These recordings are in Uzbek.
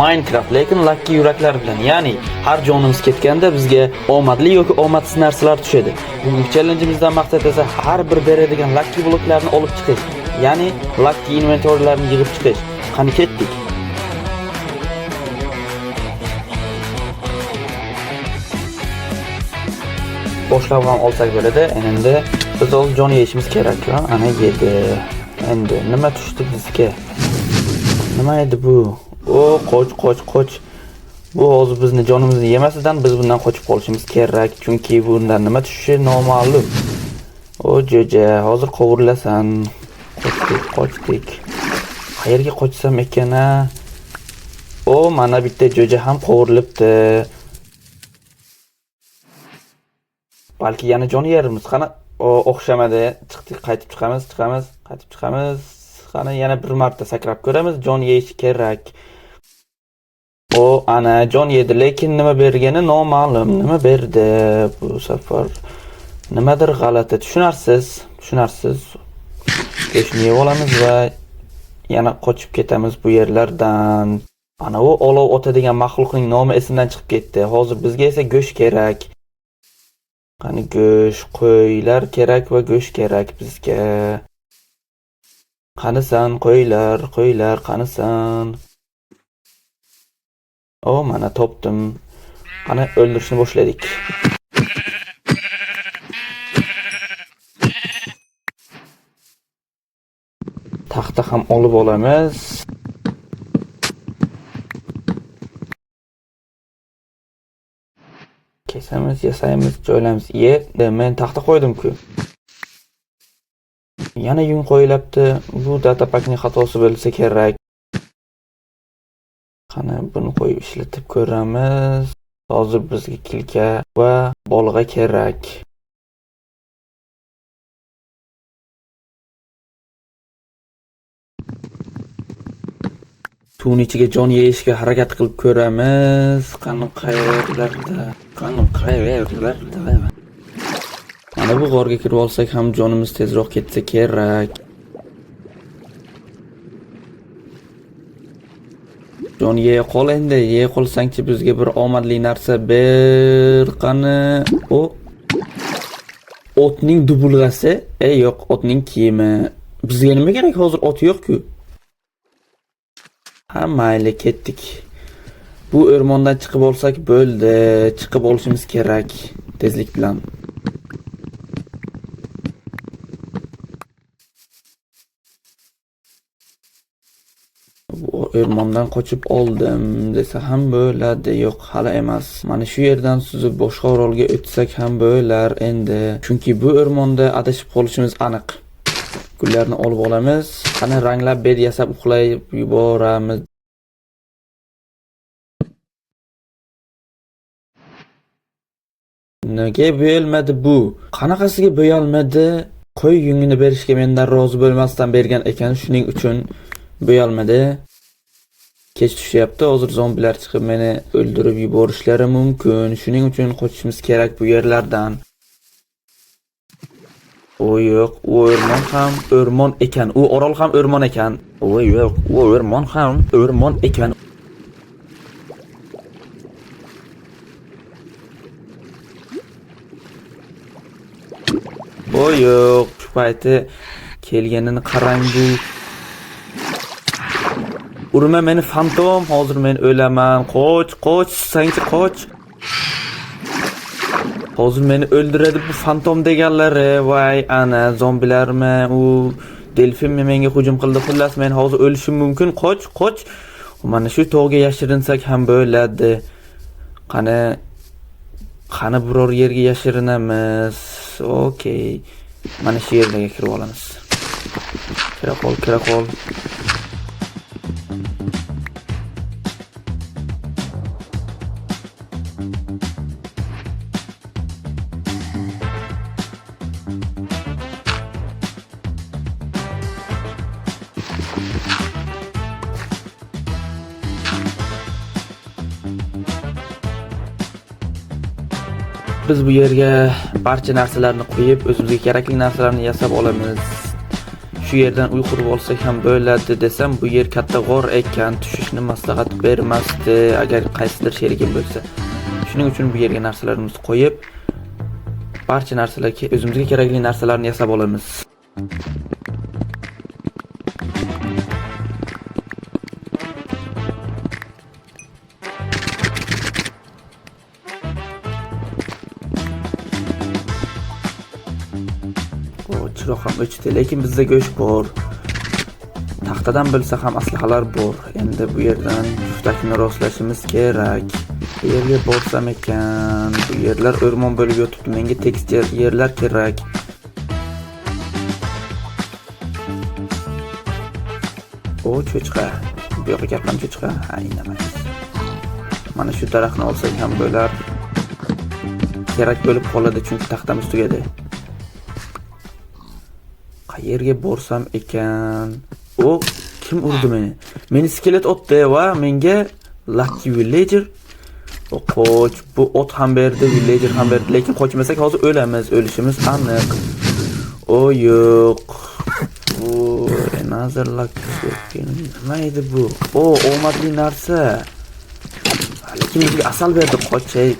Minecraft lekin lucky yuraklar bilan. Ya'ni har jonimiz ketganda bizga omadli yoki omadsiz narsalar tushadi. Bugungi challengeimizdan maqsad esa har bir beradigan lucky bloklarni olib chiqish. Ya'ni lucky inventorylarni yig'ib chiqish. Qani ketdik. Boshlab ham olsak bo'ladi. Endi biz o'z jon yeyishimiz kerak. Ana yedi. Endi nima tushdi bizga? Nima edi bu? O qoch. Bu hozir bizni jonimizni yemasidan biz bundan qochib qolishimiz kerak. Chunki bundan nima tushishi noma'lum. O jo'ja, hozir qovurilasan. Qochdik. Qayerga qochsam ekan-a? O mana bitta jo'ja ham qovurilibdi. Balki yana jon yerimiz. Qani o'xshamadi. Chiqdik, qaytib chiqamiz. Qani yana bir marta sakrab ko'ramiz. Jon yeyish kerak. O ana jon yedi, lekin nima bergani noma'lum. Nima berdi bu safar? Nimadir g'alati, tushunarsiz. Go'shtni yeb olamiz va yana qochib ketamiz bu yerlardan. Ana u olov otadigan maxluqning nomi esimdan chiqib ketdi. Hozir bizga esa go'sht kerak. Qani go'sht, qo'ylar kerak va go'sht kerak bizga. Qanisan qo'ylar, qanisan? O mana topdim. Qani o'ldirishni boshladik. Taxta ham olib olamiz. Kesamiz, yasaymiz, joylaymiz. Men taxta qo'ydim-ku. Yana yung qo'yilibdi. Bu datapakning xatosi bo'lsa kerak. Qani buni qo'yib ishlatib ko'ramiz. Hozir bizga kilka va bolg'a kerak. Suvni ichiga jon yeyishga harakat qilib ko'ramiz. Qani qayerlarda? Mana bu g'orga kirib olsak ham jonimiz tezroq ketsa kerak. Jon yeya qol endi. Yeya qolsangchi bizga bir omadli narsa ber. Qani o otning dubulg'asi. Yo'q, otning kiyimi. Bizga nima kerak? Hozir ot yo'q-ku. Ha, mayli, ketdik. Bu o'rmondan chiqib olsak bo'ldi. Chiqib olishimiz kerak tezlik bilan. Bu o'rmondan qochib oldim desa ham bo'ladi. Yo'q, hali emas. Mana shu yerdan suzib boshqa orolga o'tsak ham bo'lar endi. Chunki bu o'rmonda adashib qolishimiz aniq. Gullarni olib olamiz. Qani ranglab bed yasab uxlayib yuboramiz. Nega bo'yalmadi bu? Qanaqasiga bo'yalmadi? Qo'y yungini berishga mendan rozi bo'lmasdan bergan ekan, shuning uchun bo'yalmadi. Kech tushyapti, hozir zombilar chiqib meni o'ldirib yuborishlari mumkin. Shuning uchun qochishimiz kerak bu yerlardan. O yo'q, u o'rmon ham o'rmon ekan. U orol ham o'rmon ekan. O yo'q, u o'rmon ham o'rmon ekan. O yo'q, shu payti kelganini qarang bu. Urma meni fantom, hozir men o'laman. Qoch, senchi qoch. Hozir meni o'ldiradi bu fantom deganlari. Voy, ana zombilarmi? U delfinmi menga hujum qildi. Xullas, men hozir o'lishim mumkin. Qoch. Mana shu tog'ga yashirinsak ham bo'ladi. Qani biror yerga yashirinamiz. Okey. Mana shu yerga kirib olamiz. Kira qol. Biz bu yerga barcha narsalarni qo'yib, o'zimizga kerakli narsalarni yasab olamiz. Shu yerdan uy qurib olsak ham bo'ladi desam, bu yer katta g'or ekan, tushishni maslahat bermasdi agar qaysidir sherigim bo'lsa. Shuning uchun bu yerga narsalarimizni qo'yib, barcha narsalarga o'zimizga kerakli narsalarni yasab olamiz. Chiroq ham o'chdi, lekin bizda go'sht bor. Taxtadan bo'lsa ham aslahalar bor. Endi bu yerdan juftakni rostlashimiz kerak. Bu yerga borsam ekan, bu yerlar o'rmon bo'lib yotibdi. Menga tekis yerlar kerak. O cho'chqa. Bu yoqqa kelgan cho'chqa. Ha, indamaymiz. Mana shu daraxtni olsak ham bo'lar. Kerak bo'lib qoladi, chunki taxtamiz tugadi. Qayerga borsam ekan? O kim urdi meni? Meni skelet otdi va menga Lucky Villager. O qoch, bu ot ham berdi, villager ham berdi, lekin qochmasak hozir o'lamiz, o'lishimiz aniq. O yo'q. Bu another lucky. Nima edi bu? O omadli narsa. Lekin bizga asal berdi, qochay.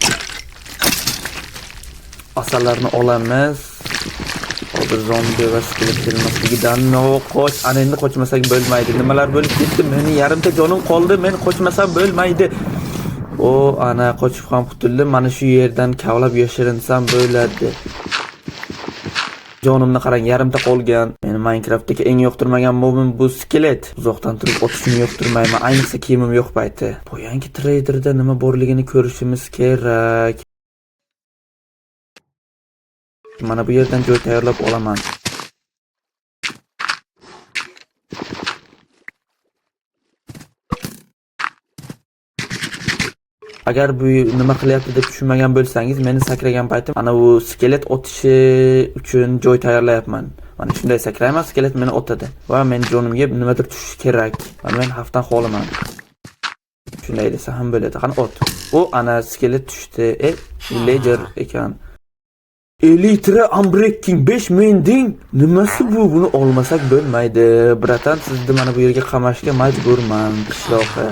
Asallarni olamiz. Hozir zombi va skelet kelmasligidan qoch. Ana endi qochmasak bo'lmaydi. Nimalar bo'lib ketdi? Meni yarimta jonim qoldi. Men qochmasam bo'lmaydi. O ana qochib ham qutuldim. Mana shu yerdan kavlab yashirinsam bo'ladi. Jonimni qarang, yarimta qolgan. Meni Minecraftdagi eng yoqtirmagan mobim bu skelet. Uzoqdan turib otishni yoqtirmayman, ayniqsa kiyimim yo'q payti. Bu yangi traderda nima borligini ko'rishimiz kerak. Mana bu yerdan joy tayyorlab olaman. Agar bu nima qilyapti deb tushunmagan bo'lsangiz, meni sakragan paytim ana bu skelet otishi uchun joy tayyorlayapman. Mana shunday sakrayman, skelet meni otadi va men jonimga nimadir tushishi kerak. Va men xavfdan xoliman. Shunday desa ham bo'ladi. Qani ot. O ana skelet tushdi. Villager ekan. Elytra Unbreaking 5000 ding. Nimasi bu? Buni olmasak bo'lmaydi. Bratan, sizni mana bu yerga qamashga majburman, qishloqqa.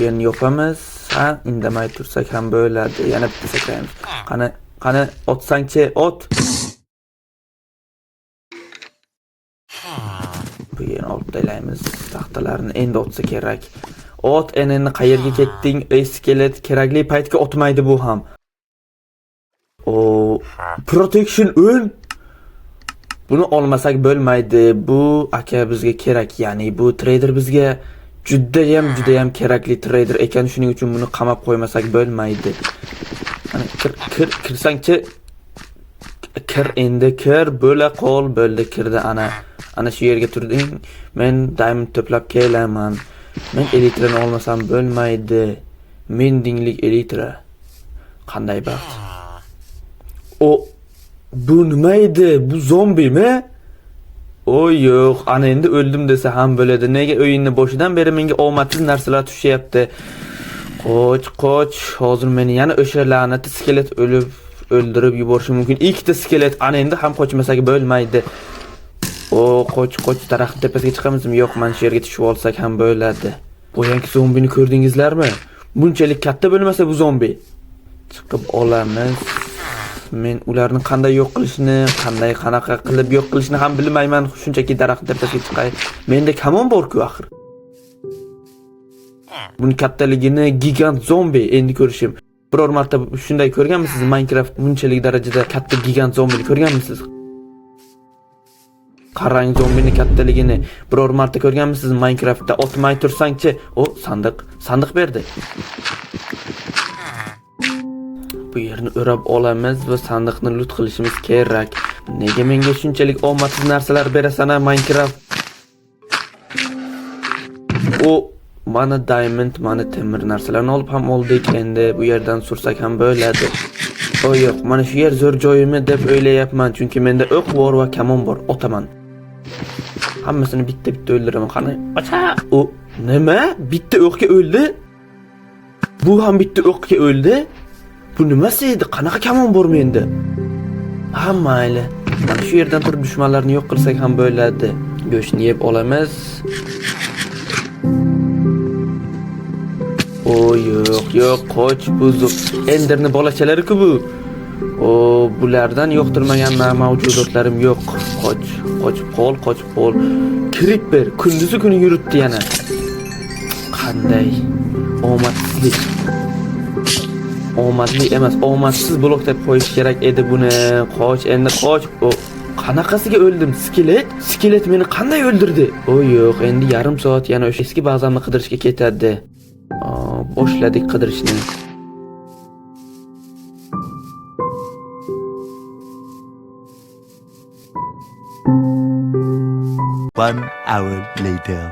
Endi yopamiz. Ha, indamay tursak ham bo'ladi. Yana bitta sakraymiz. Qani otsangchi, ot. Bu yerni olib taylaymiz. Taxtalarni endi otsa kerak. Ot, endi qayerga ketding? Ey skelet, kerakli paytga otmaydi bu ham. O protection o'l. Buni olmasak bo'lmaydi. Bu aka bizga kerak. Ya'ni bu trader bizga judayam kerakli trader ekan, shuning uchun buni qamab qo'ymasak bo'lmaydi. Mana kirsangchi. Kir endi kir, bo'la qol, bo'ldi kirdi ana shu yerga turding. Men diamond to'plab kelaman. Men elitrani olmasam bo'lmaydi. Mendinglik elitra. Qanday baxt. O bu nima edi? Bu zombimi? O yo'q, ana endi o'ldim desa ham bo'ladi. Nega o'yinni boshidan beri menga omadsiz narsalar tushyapti? Qoch. Hozir meni yana o'sha la'nati skelet o'ldirib yuborishi mumkin. Ikkita skelet ana endi ham qochmasak bo'lmaydi. O qoch, daraxt tepasiga chiqamizmi? Yo'q, mana shu yerga tushib olsak ham bo'ladi. Bu yangi zombini ko'rdingizlarmi? Bunchalik katta bo'lmasa bu zombi. Chiqib olamiz. Men ularni qanday yo'q qilishni, qanaqa qilib yo'q qilishni ham bilmayman. Shunchaki daraxt tepasiga chiqay. Menda kamon bor-ku axir. Buni kattaligini gigant zombi endi ko'rishim. Biror marta shunday ko'rganmisiz? Minecraft bunchalik darajada katta gigant zombini ko'rganmisiz? Qarang zombini kattaligini biror marta ko'rganmisiz Minecraftda? Otmay tursangchi, o sandiq berdi. Bu yerni o'rab olamiz va sandiqni loot qilishimiz kerak. Nega menga shunchalik omadsiz narsalar berasan Minecraft? O mana diamond, mana temir narsalarni olib ham oldik. Endi bu yerdan sursak ham bo'ladi. O yo'q, mana shu yer zo'r joyimi deb o'ylayapman, chunki menda o'q bor va kamon bor. Otaman. Hammasini bitta o'ldiraman. Qani, acha. O nima? Bitta o'qga o'ldi? Bu ham bitta o'qga o'ldi? Bu nimasi edi? Qanaqa kamon bor menda? Ha mayli. Mana shu yerdan turib dushmanlarni yo'q qilsak ham bo'ladi. Go'shtni yeb olamiz. Yo'q, qoch buzuq. Enderni bolachalari-ku bu. Bulardan yo'qtirmagan mavjudotlarim yo'q. Qochib qol. Creeper kunduzi kuni yuribdi yana. Qanday omadsizlik. Omadli emas, omadsiz blok deb qo'yish kerak edi buni. Endi qoch. Qanaqasiga o'ldim? Skelet meni qanday o'ldirdi? Yo'q, endi yarim soat yana o'sha eski bazamni qidirishga ketadi. Boshladik qidirishni. One hour later.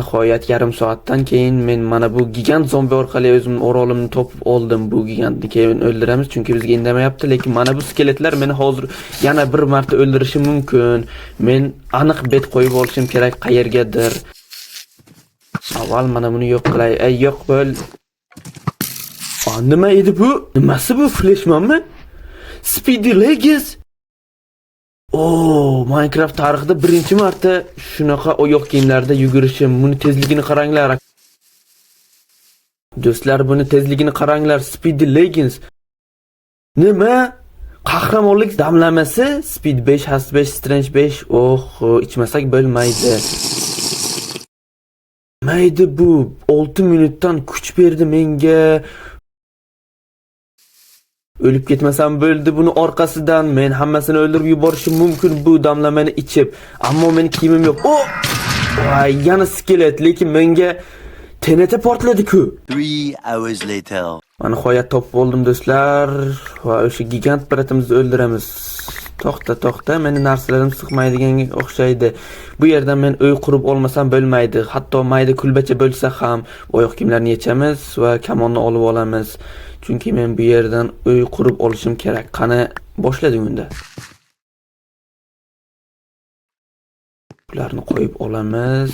Nihoyat yarim soatdan keyin men mana bu gigant zombi orqali o'zimning o'rolimni topib oldim. Bu gigantni keyin o'ldiramiz chunki bizga indamayapti, lekin mana bu skeletlar meni hozir yana bir marta o'ldirishi mumkin. Men aniq bet qo'yib olishim kerak qayergadir. Avval mana buni yo'q qilay. Yo'q bo'l. Nima edi bu? Nimasi bu? Flashmanmi? Speedy Legs. Minecraft tarixida birinchi marta shunaqa oyoq kiyimlarda yugurishim. Buni tezligini qaranglar. Do'stlar, buni tezligini qaranglar. Speedy Leggings. Nima? Qahramonlik damlamasi? Speed 5, Hast 5, Strange 5. İchmasak bo'lmaydi. Maydi bu 6 minutdan kuch berdi menga. O'lib ketmasam bo'ldi buni orqasidan. Men hammasini o'ldirib yuborishim mumkin bu damlamani ichib. Ammo men kiyimim yo'q. Yana skelet, lekin menga TNT portladi-ku. 3 hours later. Mana nihoyat topib oldim do'stlar. Va o'sha gigant piratimizni o'ldiramiz. To'xta, meni narsalarim siqmaydiganga o'xshaydi. Bu yerdan men uy qurib olmasam bo'lmaydi. Hatto mayda kulbacha bo'lsa ham oyoq kiyimlarni yechamiz va kamonni olib olamiz. Chunki men bu yerdan uy qurib olishim kerak. Qani boshladik unda. Ularni qo'yib olamiz.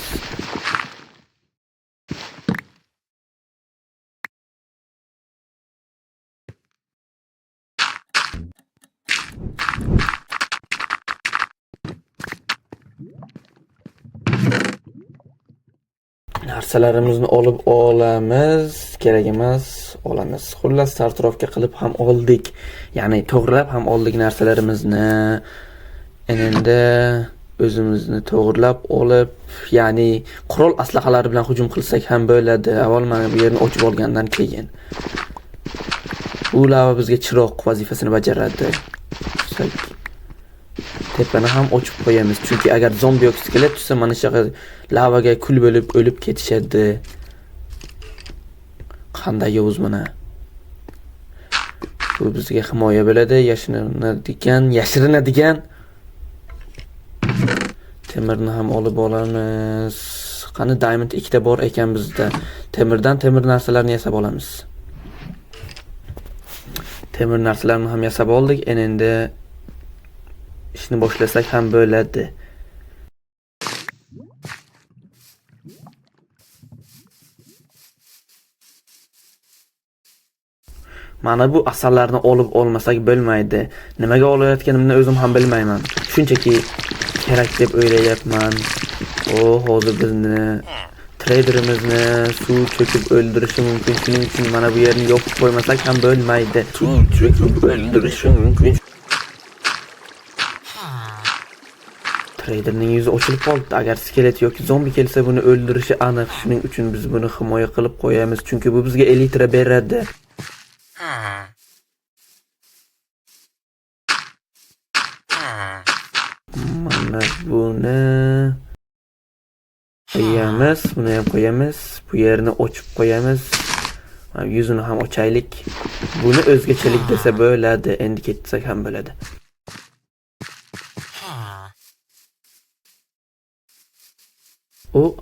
Narsalarimizni olib olamiz, kerak emas, olamiz. Xullas startrovka qilib ham oldik. Ya'ni to'g'rilab ham oldik narsalarimizni. Endi o'zimizni to'g'rilab olib, ya'ni qurol aslahalari bilan hujum qilsak ham bo'ladi. Avval mana bu yerni ochib olgandan keyin. Bu lava bizga chiroq vazifasini bajaradi. Tepani ham ochib qo'yamiz. Chunki agar zombi yoki skelet tushsa, mana shu lavaga kul bo'lib o'lib ketishadi. Qanday yovuz mana. Bu bizga himoya bo'ladi, yashirinadigan. Temirni ham olib olamiz. Qani diamond 2 ta bor ekan bizda. Temir narsalarni yasab olamiz. Temir narsalarni ham yasab oldik. Endi ishni boshlasak ham bo'ladi. Mana bu asallarni olib olmasak bo'lmaydi. Nimaga olayotganimni o'zim ham bilmayman. Shunchaki kerak deb o'ylayapman. Hozir bizni traderimizni suv cho'kib o'ldirishi mumkin. Shuning uchun mana bu yerni yopib qo'ymasak ham bo'lmaydi. Suv cho'kib o'ldirishi mumkin. Traderning yuzi ochilib qoldi. Agar skelet yoki zombi kelsa buni o'ldirishi aniq. Shuning uchun biz buni himoya qilib qo'yamiz. Chunki bu bizga elitra beradi. Mana buni qo'yamiz, buni ham qo'yamiz. Bu yerni ochib qo'yamiz. Yuzini ham ochaylik. Buni o'zgachalik desa bo'ladi. Endi ketsak ham bo'ladi.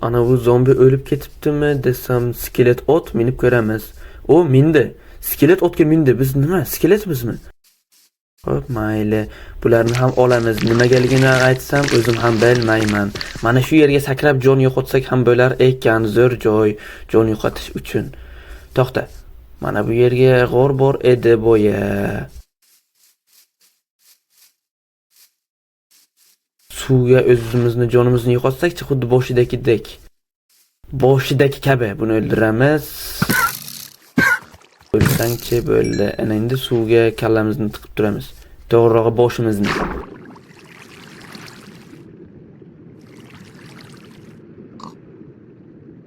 Ana bu zombi o'lib ketibdimi desam, skelet ot minib ko'ramiz. Mindi. Skelet otga mindi. Biz nima? Skelet bizmi? Hop, mayli. Bularni ham olamiz. Nimagaligini aytsam, o'zim ham bilmayman. Mana shu yerga sakrab jon yo'qotsak ham bo'lar ekan, zo'r joy jon yo'qotish uchun. To'xta. Mana bu yerga g'or bor edi boya. suvga o'zimizni jonimizni yo'qotsak-chi, xuddi boshidagi kabi buni o'ldiramiz. O'lsangchi bo'ldi. Ana endi suvga kallamizni tiqib turamiz. To'g'rirog'i boshimizni.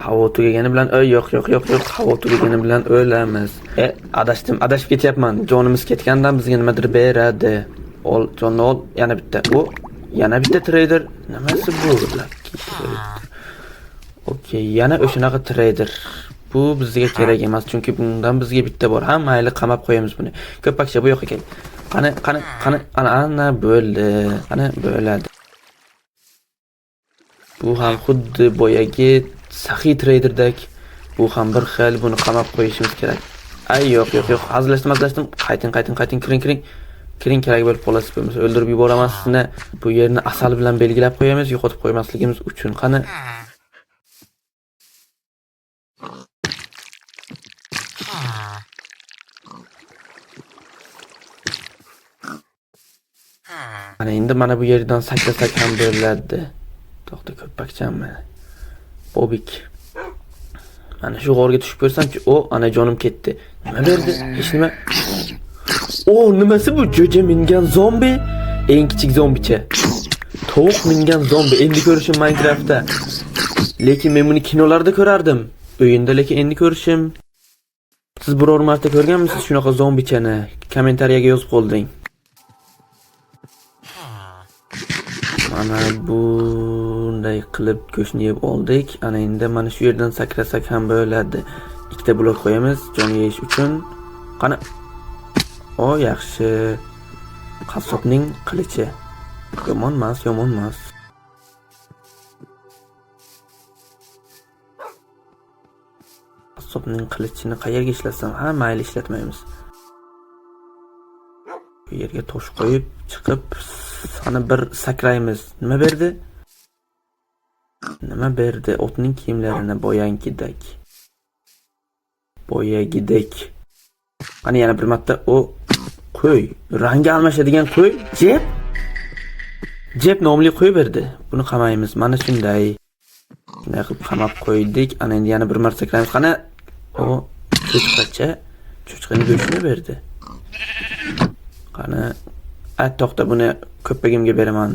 Havo tugagani bilan yo'q. Havo tugagani bilan o'lamiz. Adashib ketyapman. Jonimiz ketgandan bizga nimadir beradi. Jonni ol, yana bitta. Yana bitta trader. Nimasi bu? Okey, yana o'shanaqa trader. Bu bizga kerak emas, chunki bundan bizga bitta bor. Ha, mayli, qamab qo'yamiz buni. Ko'pakcha bu yoqqa kel. Qani, ana bo'ldi. Ana bo'ladi. Bu ham xuddi boyagi saxiy traderdek. Bu ham bir xil, buni qamab qo'yishimiz kerak. Yo'q. Hazillashdim. Qayting. Kiring kerak bo'lib qolasiz. Bo'lmasa o'ldirib yuboramiz sizni. Bu yerni asal bilan belgilab qo'yamiz, yo'qotib qo'ymasligimiz uchun. Qani. Ana endi mana bu yerdan saklasak ham bo'ladi. To'xta, ko'pakchanmi? Bobik. Mana shu g'orga tushib ko'rsam-chi, ana jonim ketdi. Nima berdi? Hech nima. Nimasi bu? Jo'ja mingan zombi? Eng kichik zombicha. Tovuq mingan zombi. Endi ko'rishim Minecraftda. Lekin men buni kinolarda ko'rardim. O'yinda lekin endi ko'rishim. Siz biror marta ko'rganmisiz shunaqa zombichani? Kommentariyaga yozib qolding. Mana bunday qilib go'shtni yeb oldik. Ana endi mana shu yerdan sakrasak ham bo'ladi. Ikkita blok qo'yamiz jon yeyish uchun. Qani. Yaxshi. Qassobning qilichi. Yomon emas. Qassobning qilichini qayerga ishlasam? Ha, mayli, ishlatmaymiz. Bu yerga tosh qo'yib chiqib sana bir sakraymiz. Nima berdi? Otning kiyimlarini boyagidek. Qani yana bir marta qo'y. Rangi almashadigan qo'y. Jeb nomli qo'y berdi. Buni qamaymiz. Mana shunday. Shunday qilib qamab qo'ydik. Ana endi yana bir marta sakraymiz. Qani. Cho'chqaning go'shtini berdi. Qani. To'xta, buni ko'pagimga beraman.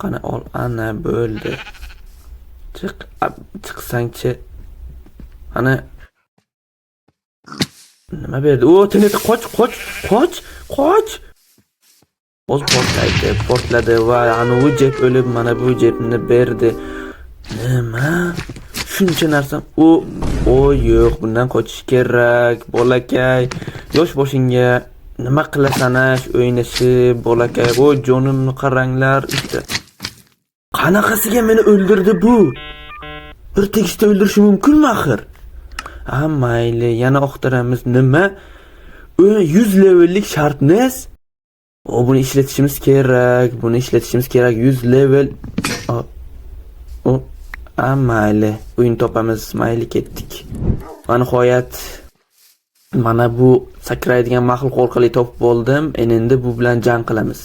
Qani ol, ana bo'ldi. Chiqsangchi. Ana nima berdi? Tineti qoch. O'z portladi va ana u jeb o'lib mana bu jebni berdi. Nima? Shuncha narsam. Yo'q, bundan qochish kerak, bolakay. Yosh boshingga nima qilasan o'ynashib, bolakay? Jonimni qaranglar işte. Qanaqasiga meni o'ldirdi bu? Bir tegishda o'ldirishi mumkinmi axir? Mayli, yana oqtiramiz. Nima? 100 levellik shartnes. Buni ishlatishimiz kerak. 100 level. Mayli, o'yin topamiz. Mayli, ketdik. Va nihoyat mana bu sakraydigan maxluq orqali topib oldim. Endi bu bilan jang qilamiz.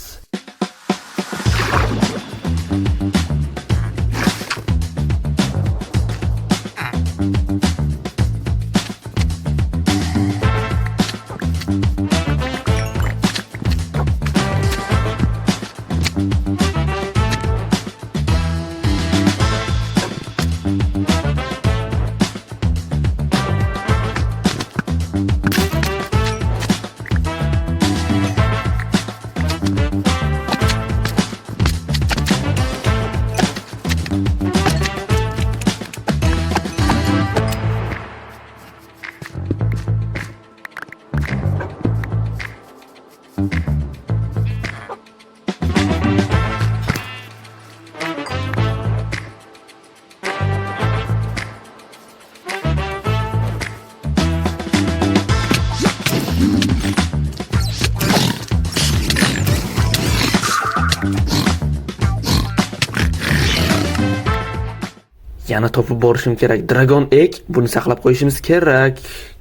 Yana topib borishim kerak. Dragon Egg, buni saqlab qo'yishimiz kerak.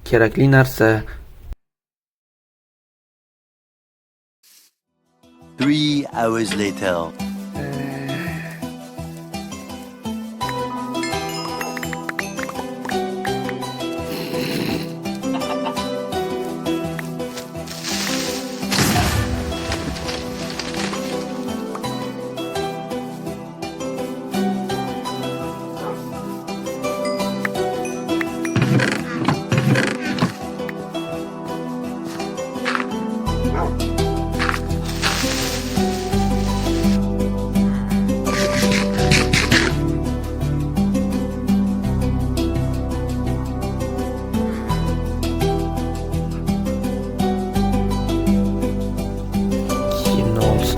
Kerakli narsa. 3 hours later.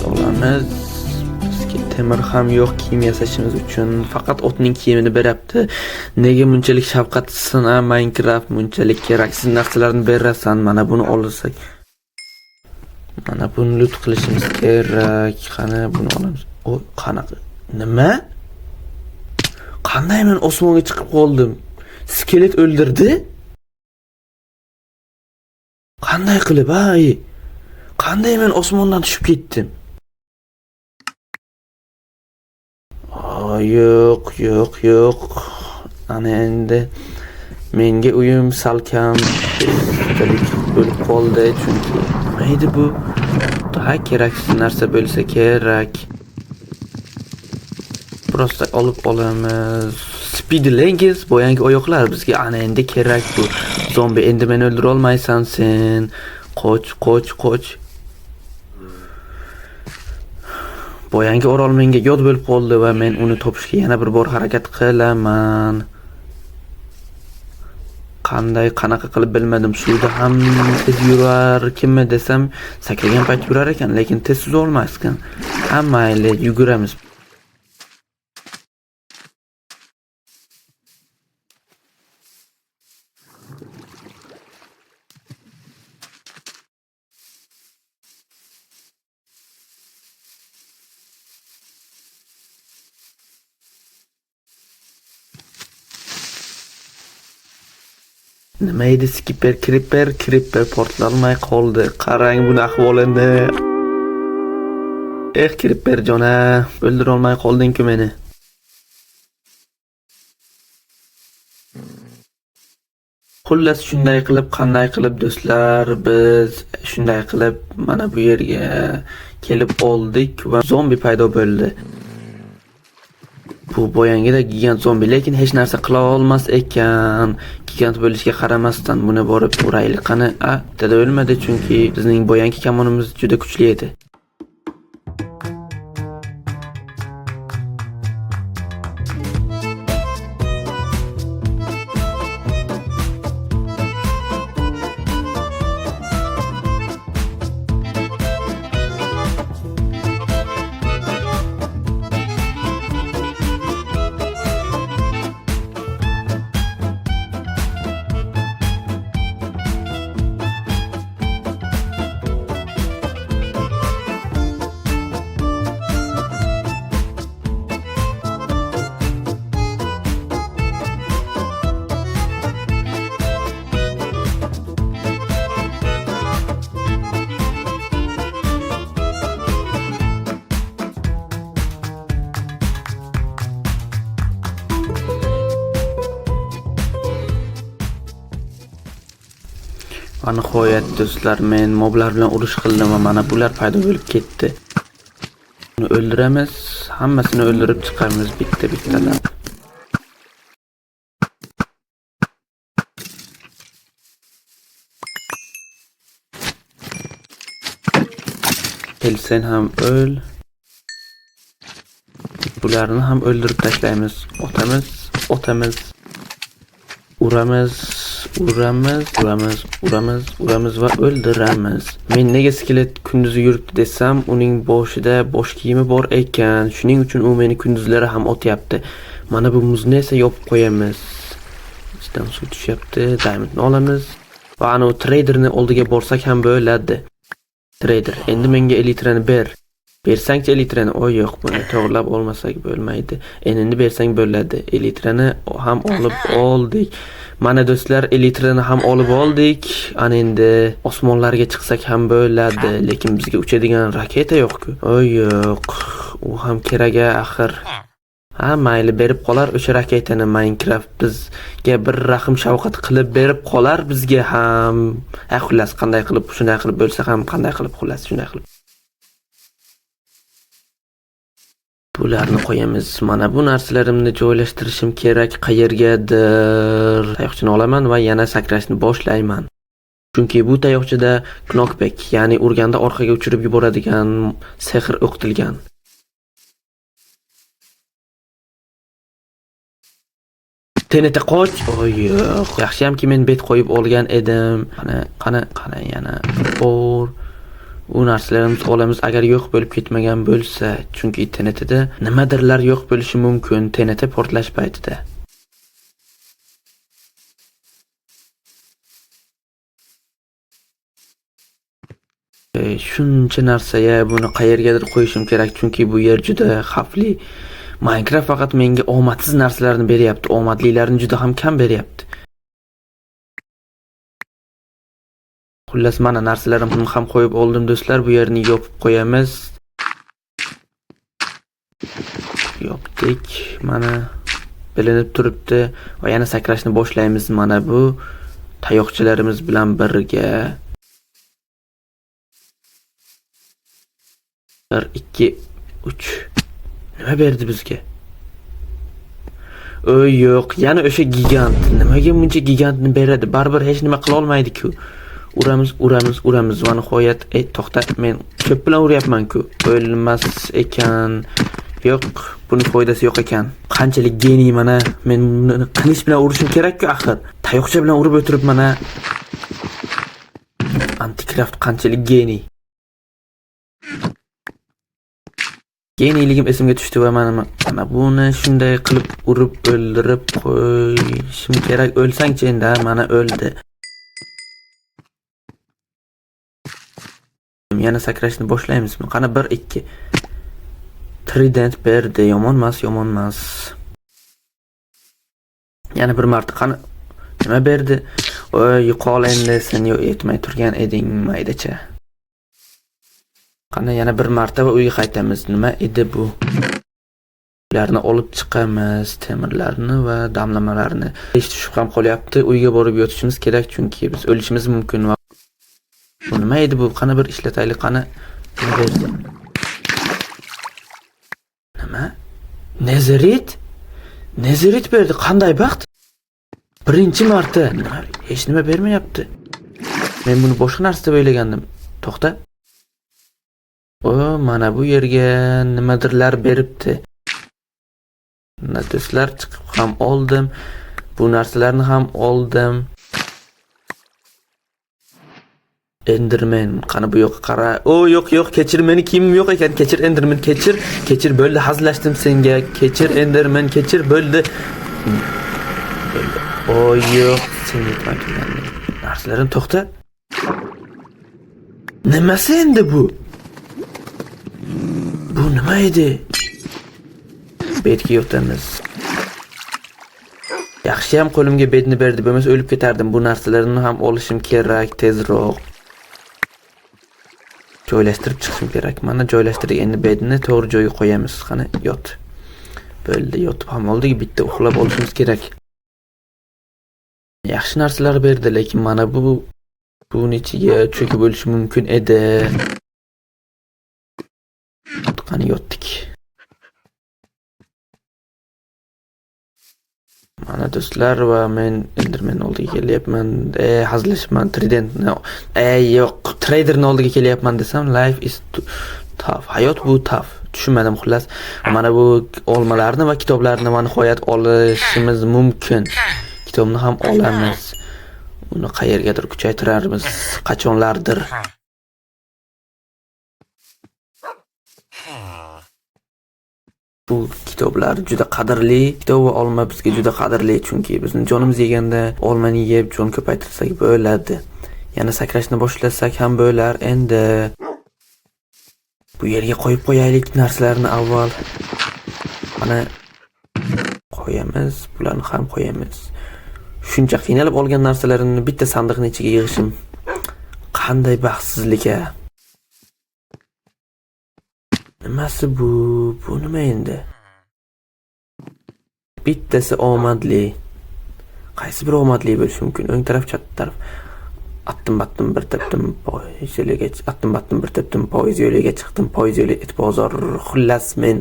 Olamiz. Bizga temir ham yo'q kiyim yasashimiz uchun. Faqat otning kiyimini berapti. Nega bunchalik shafqatsizsan, Minecraft bunchalik keraksiz narsalarni berasan? Mana buni olsak. Mana buni lut qilishimiz kerak. Qani buni olamiz. O, qanaqa? Nima? Qanday men osmonga chiqib qoldim? Skelet o'ldirdi? Qanday qilib, ay? Qanday men osmondan tushib ketdim? Yo'q. Ana endi menga uyim salkam bo'lib qoldi, chunki maydi bu daha keraksiz narsa bo'lsa kerak. Prosta olib olamiz. Speed legs, boyangi oyoqlar bizga ana endi kerak bu. Zombi endi meni o'ldira olmaysan sen. Qoch. Boyangi orol menga yod bo'lib qoldi va men uni topishga yana bir bor harakat qilaman. Qanaqa qilib bilmadim. Suvda ham tez yurar kimmi desam, sakragan payt yurar ekan, lekin tez suza olmas ekan. Mayli, yuguramiz. Nima edi Creeper portlalmay qoldi. Qarang buni ahvolini. Creeper jona, o'ldira olmay qolding-ku meni. Xullas shunday qilib, qanday qilib do'stlar, biz shunday qilib mana bu yerga kelib oldik va zombi paydo bo'ldi. Bu boyangida gigant zombi, lekin hech narsa qila olmas ekan. Gigant bo'lishiga qaramasdan buni borib uraylik. Qani, bitta o'lmadi chunki bizning boyangi kamonimiz juda kuchli edi. Va nihoyat do'stlar, men moblar bilan urush qildim va mana bular paydo bo'lib ketdi. Uni o'ldiramiz, hammasini o'ldirib chiqamiz bitta-bittadan. Kelsen ham o'l. Bularni ham o'ldirib tashlaymiz. Otamiz. Uramiz va o'ldiramiz. Men nega skelet kunduzi yuribdi desam, uning boshida bosh kiyimi bor ekan. Shuning uchun u meni kunduzlari ham otyapti. Mana bu muzni esa yopib qo'yamiz. Ichdan suv tushyapti. Diamondni olamiz va ana traderni oldiga borsak ham bo'ladi. Trader, endi menga elitrani ber. Bersangchi elitrani. O yo'q, buni to'g'rilab olmasak bo'lmaydi. Endi bersang bo'ladi. Elitrani ham olib oldik. Mana do'stlar, elitrani ham olib oldik. Ana endi osmonlarga chiqsak ham bo'ladi, lekin bizga uchadigan raketa yo'q-ku. O yo'q. U ham kerak axir. Ha, mayli berib qolar o'sha raketani Minecraft bizga bir rahim shafqat qilib berib qolar bizga ham. Xullas qanday qilib shunday qilib bo'lsa ham qanday qilib xullas shunday qilib. Bularni qo'yamiz. Mana bu narsalarimni joylashtirishim kerak qayergadir. Tayoqchani olaman va yana sakrashni boshlayman. Chunki bu tayoqchada knockback, ya'ni urganda orqaga uchirib yuboradigan sehr o'qitilgan. Tenete qoch. O yo'q. Yaxshiyamki men bet qo'yib olgan edim. Qani yana bor. U narsalarimiz olamiz agar yo'q bo'lib ketmagan bo'lsa, chunki TNTda nimadirlar yo'q bo'lishi mumkin TNT portlash paytida. Shuncha narsaga buni qayergadir qo'yishim kerak, chunki bu yer juda xavfli. Minecraft faqat menga omadsiz narsalarni beryapti, omadlilarni juda ham kam beryapti. Xullas mana narsalarimni ham qo'yib oldim do'stlar, bu yerni yopib qo'yamiz. Yopdik, mana bilinib turibdi va yana sakrashni boshlaymiz mana bu tayoqchalarimiz bilan birga. 1 2 3 Nima berdi bizga? O yo'q, yana o'sha gigant. Nimaga buncha gigantni beradi? Baribir hech nima qila olmaydi-ku. Uramiz va nihoyat to'xta, men ko'p bilan uryapman-ku. O'lmas ekan. Yo'q, buni foydasi yo'q ekan. Qanchalik geniy mana, men buni qilish bilan urishim kerak-ku axir. Tayoqcha bilan urib o'tirib mana. Anticraft qanchalik geniy. Geniyligim esimga tushdi va mana buni shunday qilib urib o'ldirib qo'yishim kerak. O'lsangchi endi, mana o'ldi. Yana sakrashni boshlaymiz. Qani 1 2 Trident berdi. Yomonmas. Yana bir marta qani nima berdi? Yo'qol endi, sen yetmay turgan eding maydacha. Qani yana bir marta va uyga qaytamiz. Nima edi bu? Ularni olib chiqamiz, temirlarni va damlamalarni. Hech shubham qolyapti. Uyga borib yotishimiz kerak, chunki biz o'lishimiz mumkin. Bu nima edi bu? Qani bir ishlataylik, qani. Nima berdi? Nima? Nezerit berdi. Qanday baxt? Birinchi marta. Hech nima bermayapti. Men buni boshqa narsada o'ylagandim. To'xta. Mana bu yerga nimadirlar beribdi. Do'stlar, chiqib ham oldim. Bu narsalarni ham oldim. Enderman, qani bu yo'qqa qara. Yo'q, kechir meni, kimim yo'q ekan. Kechir Enderman, kechir bo'ldi, hazlashdim senga. Kechir Enderman, kechir bo'ldi. Yo'q, sen yetmay turgan narsalarim to'xta. Nimasi endi bu? Bu nima edi? Betga yotamiz. Yaxshiyam qo'limga bedni berdi, bo'lmasa o'lib ketardim. Bu narsalarni ham olishim kerak tezroq. Joylashtirib chiqishim kerak. Mana joylashtirdik. Endi bedni to'g'ri joyga qo'yamiz. Qani yot. Bo'ldi, yotib ham oldik. Bitta uxlab olishimiz kerak. Yaxshi narsalar berdi, lekin mana buni ichiga cho'kib o'lishi mumkin edi. Qani yotdik. Mana do'stlar va men Enderman oldiga kelyapman. Hazilashman Tridentni. Yo'q, Traderning oldiga kelyapman desam, life is tough. Hayot bu tough. Tushunmadim xullas. Mana bu olmalarni va kitoblarni va nihoyat olishimiz mumkin. Kitobni ham olamiz. Uni qayergadir kuchaytiramiz qachonlardir. Bu kitoblar juda qadrli. Kitob va olma bizga juda qadrli, chunki bizni jonimiz yeganda olmani yeb jon ko'paytirsak bo'ladi. Yana sakrashni boshlasak ham bo'lar endi. Bu yerga qo'yib qo'yaylik narsalarni avval. Mana qo'yamiz, bularni ham qo'yamiz. Shuncha qiynalib olgan narsalarimni bitta sandiqning ichiga yig'ishim qanday baxtsizlik-a. Nimasi bu? Bu nima endi? Bittasi omadli. Qaysi bir omadli bo'lishi mumkin? O'ng taraf, chap taraf. Attim bir tepdim poyez yo'liga, attim bir tepdim poyez yo'liga chiqdim. Poyez yo'li it bozor. Xullas men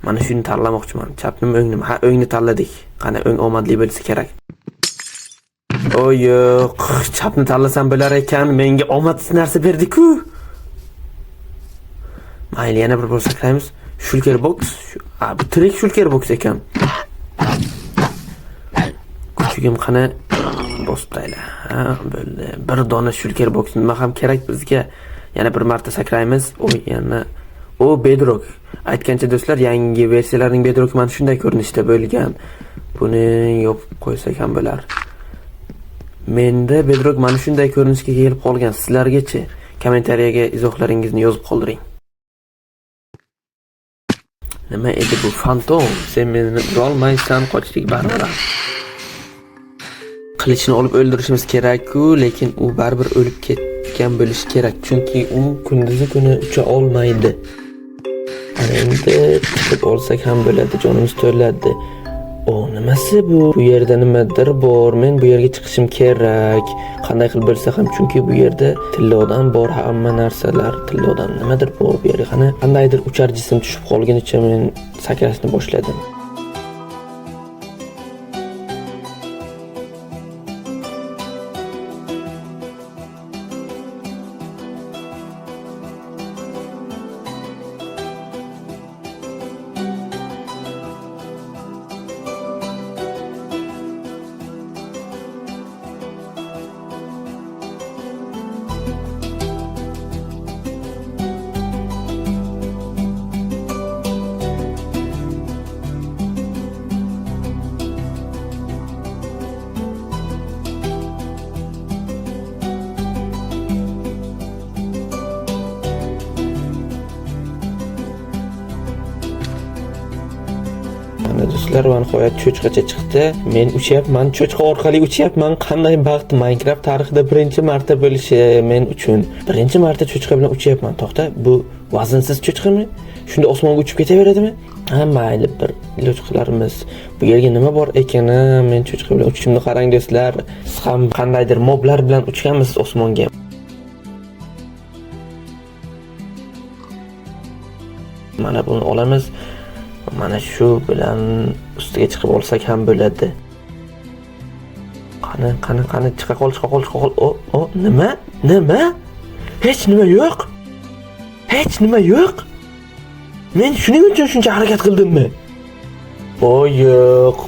mana shuni tanlamoqchiman. Chapnimi, o'ngni? Ha, o'ngni tanladik. Qani o'ng omadli bo'lsa kerak. O yo'q, chapni tanlasam bo'lar ekan. Menga omadsiz narsa berdi-ku. Mayli, yana bir bo'lsa qaraymiz. Shulker box. Bu tirik shulker box ekan. Kuchugim qani bosib tayla. Ha, bo'ldi. Bir dona shulker box nima ham kerak bizga? Yana bir marta sakraymiz. Yana Bedrock. Aytgancha do'stlar, yangi versiyalarning Bedrock mana shunday ko'rinishda bo'lgan. Buni yopib qo'ysak ham bo'lar. Menda Bedrock mana shunday ko'rinishga kelib qolgan. Sizlargacha kommentariyaga izohlaringizni yozib qoldiring. Nima edi bu? Fantom. Sen meni urolmaysan, qochdik baribir. Qilichni olib o'ldirishimiz kerak-ku, lekin u baribir o'lib ketgan bo'lishi kerak, chunki u kunduzi kuni ucha olmaydi. Endi chiqib olsak ham bo'ladi, jonimiz to'ladi. Nimasi bu? Bu yerda nimadir bor. Men bu yerga chiqishim kerak. Qanday qilib bo'lsa ham, chunki bu yerda tillodan bor, hamma narsalar tillodan. Nimadir bor bu yerga. Qandaydir uchar jism tushib qolganicha men sakrashni boshladim. Do'stlar, va nihoyat cho'chqacha chiqdi. Men uchyapman, cho'chqa orqali uchyapman. Qanday baxt! Minecraft tarixida birinchi marta bo'lishi men uchun. Birinchi marta cho'chqa bilan uchyapman. To'xta, bu vaznsiz cho'chqami? Shunda osmonga uchib ketaveradimi? Ha, mayli, bir iloj qilarmiz. Bu yerga nima bor ekani? Men cho'chqa bilan uchishimni qarang do'stlar. Siz ham qandaydir moblar bilan uchganmisiz osmonga? Mana buni olamiz. Mana shu bilan ustiga chiqib olsak ham bo'ladi. Qani chiqa qol. Nima? Hech nima yo'q. Men shuning uchun shuncha harakat qildimmi? Yo'q.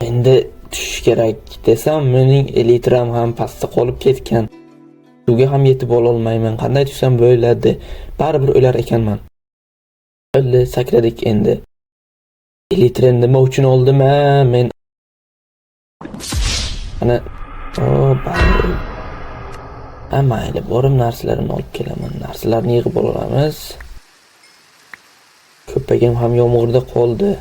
Endi tushish kerak desam, mening elitram ham pastda qolib ketgan. Suvga ham yetib ololmayman. Qanday tushsam bo'ladi? Baribir o'lar ekanman. Bo'ldi, sakradik endi. Elitren nima uchun oldim men? Ana, baribir. Mayli, borim narsalarimni olib kelaman. Narsalarni yig'ib olamiz. Ko'pagim ham yomg'irda qoldi.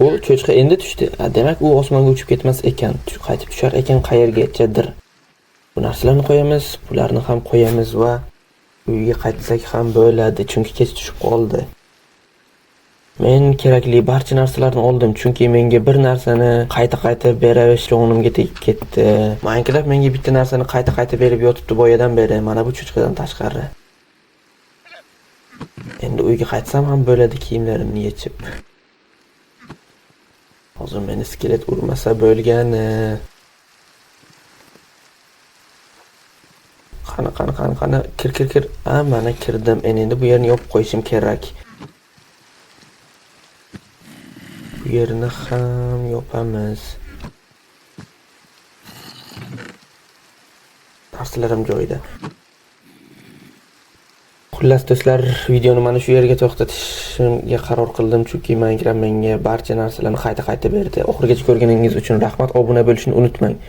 U cho'chqa endi tushdi. Demak, u osmonga uchib ketmas ekan. Qaytib tushar ekan qayergachadir. Bu narsalarni qo'yamiz, bularni ham qo'yamiz va uyga qaytsak ham bo'ladi, chunki kech tushib qoldi. Men kerakli barcha narsalarni oldim, chunki menga bir narsani qayta beravish jo'nimga tegib ketdi. Minecraft menga bitta narsani qayta berib yotibdi boyadan beri, mana bu cho'chqadan tashqari. Endi uyga qaytsam ham bo'ladi kiyimlarimni yechib. Hozir meni skelet urmasa bo'lgani. Qani, kir. Mana kirdim. Endi bu yerni yopib qo'yishim kerak. Bu yerni ham yopamiz. Narsalarim joyida. Xullas do'stlar, videoni mana shu yerga to'xtatishga qaror qildim, chunki Minecraft menga barcha narsalarni qayta berdi. Oxirigacha ko'rganingiz uchun rahmat. Obuna bo'lishni unutmang.